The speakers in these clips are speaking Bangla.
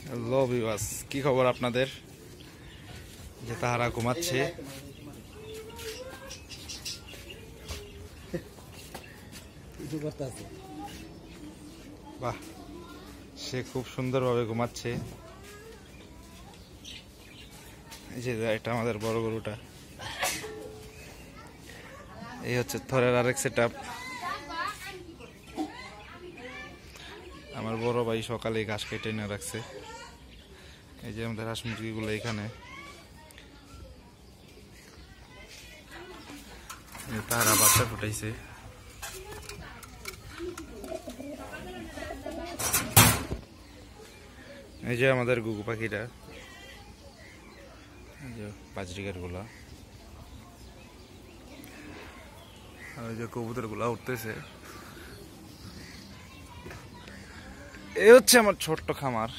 হ্যালো ভিউয়ার্স, কি খবর আপনাদের? যে তাহারা ঘুমাচ্ছে। বাহ, সে খুব সুন্দরভাবে ঘুমাচ্ছে। এই যে এটা আমাদের বড় গরুটা। এই হচ্ছে থরের আরেক সেট আপ। আমার বড় ভাই সকালে ঘাস কেটে এনে রাখছে। এই যে আমাদের হাঁস মুরগিগুলো এখানে। তারা বাচ্চা ফুটাইছে। এই যে আমাদের গুগু পাখিটা, এই যে বাজরিকার গুলা, আর ওই যে কবুতর গুলা উঠতেছে। এই হচ্ছে আমার ছোট্ট খামার।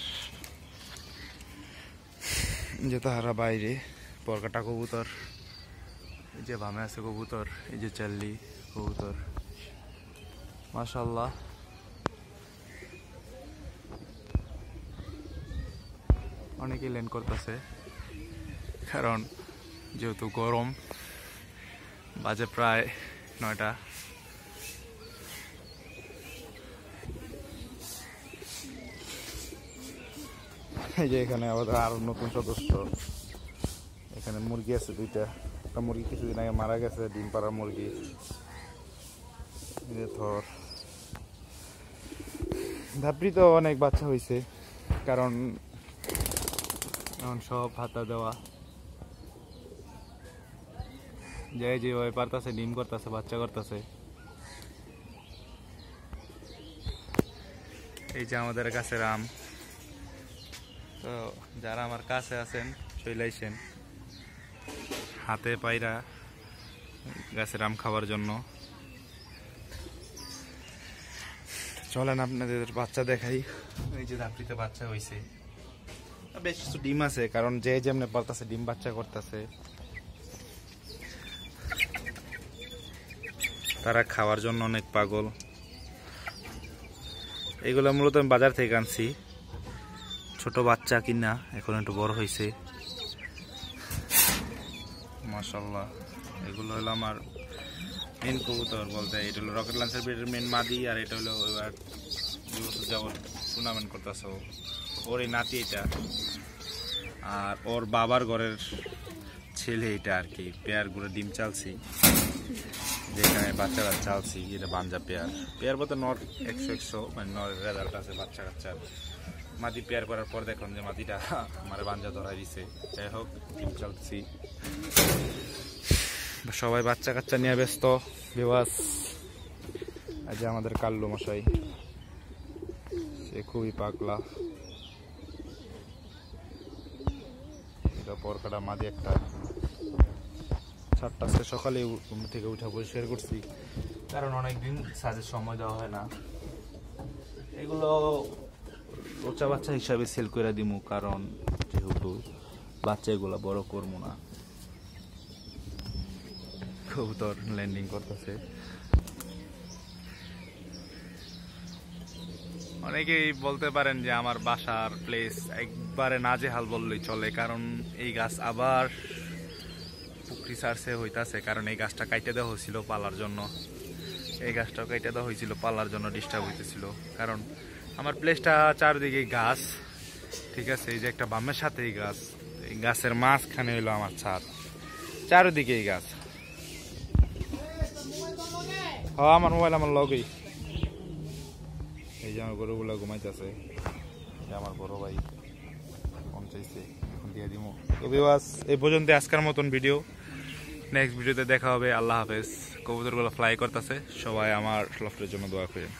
যে তাহারা বাইরে পরকাটা কবুতর, এই যে বামে আছে কবুতর, এই যে চাল্লি কবুতর। মাশাআল্লাহ, অনেকেই ল্যান্ড করতেছে, কারণ যেহেতু গরম। বাজে প্রায় 9টা। এই যে এখানে আমাদের আরো নতুন সদস্য। এখানে মুরগি আছে দুইটা। একটা মুরগি কিছুদিন আগে মারা গেছে, ডিম পাড়া মুরগি। ধর ধাপড়ি তো অনেক বাচ্চা হয়েছে, কারণ এখন সব হাতা দেওয়া, যে ওই পারতাছে, ডিম করতেছে, বাচ্চা করতেছে। এই যে আমাদের কাছে আম। তো যারা আমার কাছে আছেন চলে আইসেন হাতে পায়রা গাছের আম খাওয়ার জন্য। চলেন আপনাদের বাচ্চা দেখাই। এই যে ধাপড়িতে বাচ্চা হয়েছে, বেশ কিছু ডিম আছে, কারণ যে যেমনে পারতাছে ডিম বাচ্চা করতেছে। তারা খাওয়ার জন্য অনেক পাগল। এগুলো মূলত আমি বাজার থেকে আনছি, ছোট বাচ্চা কিনা, এখন একটু বড় হয়েছে। মাশাআল্লাহ, এগুলো হলো আমার মেন কবুতর বলতে। এটা হলো রকেট লঞ্চের ব্রিডের মেন মাদি, আর এটা হলো এবার 2 বছর যাবত টুর্নামেন্ট করতেছে ওর এই নাতি এটা, আর ওর বাবার ঘরের ছেলে এটা আর কি। পেয়ার গুলো ডিম চালছি, যেখানে বাচ্চারা চালছি। এটা বাঞ্জা পেয়ার। পেয়ার বলতে নর 100 মানে নরের রেজাল্ট আছে বাচ্চা কাচ্চার। মাটি পেয়ার করার পর দেখলাম যে মাটিটা আমার বাঞ্জা ধরা দিছে। যাই হোক, ডিম চালছি। সবাই বাচ্চা কাচ্চা নিয়ে ব্যস্ত। বিবাস আজ আমাদের কাল্লু মশাই, সে খুবই পাগলা। এটা পরকাটা মাঝে একটা ছাদটা আজকে সকালে ঘুম থেকে উঠা পরিষ্কার করছি, কারণ অনেকদিন সাজের সময় দেওয়া হয় না। এগুলো বাচ্চা বাচ্চা হিসাবে সেল করে দিমু, কারণ যেহেতু বাচ্চা এগুলো বড় করবো না। কবুতর ল্যান্ডিং করতেছে। অনেকেই বলতে পারেন যে আমার বাসার প্লেস একবারে নাজেহাল বললেই চলে, কারণ এই গাছ আবার পুকুরি সার্চে হইতাছে, কারণ এই গাছটা কাইটে দেওয়া হয়েছিল পালার জন্য। এই গাছটাও কাইটে দেওয়া হয়েছিল পালার জন্য, ডিস্টার্ব হইতেছিল। কারণ আমার প্লেসটা চারদিকে গাছ, ঠিক আছে। এই যে একটা বামের সাথে এই গাছ, এই গাছের মাঝখানে হইলো আমার ছাদ, চারিদিকে এই গাছ। হ্যাঁ, আমার মোবাইল আমার লগেই। এই যে আমার গরুগুলো ঘুমাইতেছে, আমার বড় ভাই ফোন চাইছে, এখন দিয়ে দিব। তো ভিউয়ার্স, এই পর্যন্ত আজকের মতন ভিডিও। নেক্সট ভিডিওতে দেখা হবে। আল্লাহ হাফেজ। কবুতরগুলো ফ্লাই করতেছে। সবাই আমার লফটের জন্য দোয়া করেন।